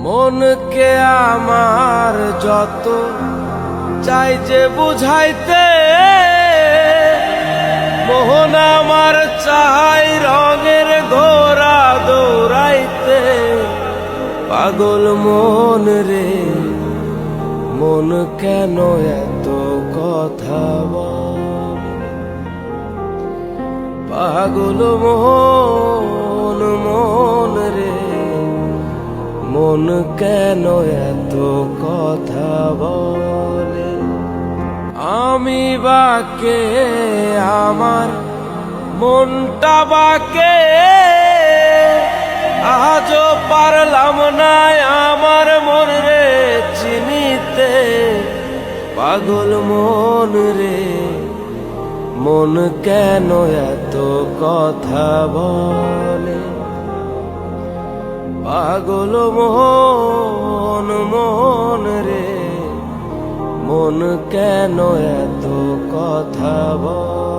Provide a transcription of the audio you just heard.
মনকে আমার যত চাই যে বুঝাইতে, মোহন আমার চাই রঙের ঘোড়া দৌড়াইতে। পাগল মন রে, মন কেন এত কথা বলে? পাগল মন, মন রে, মন কেন এত কথা বলে? আমি বাকে, আমার মনটা বাকে, আজও পারলাম না আমার মন রে চিনিতে। পাগল মন রে, মন কেন এত কথা বলে? পাগল মন, মন রে, মন কেন এত কথা বলে?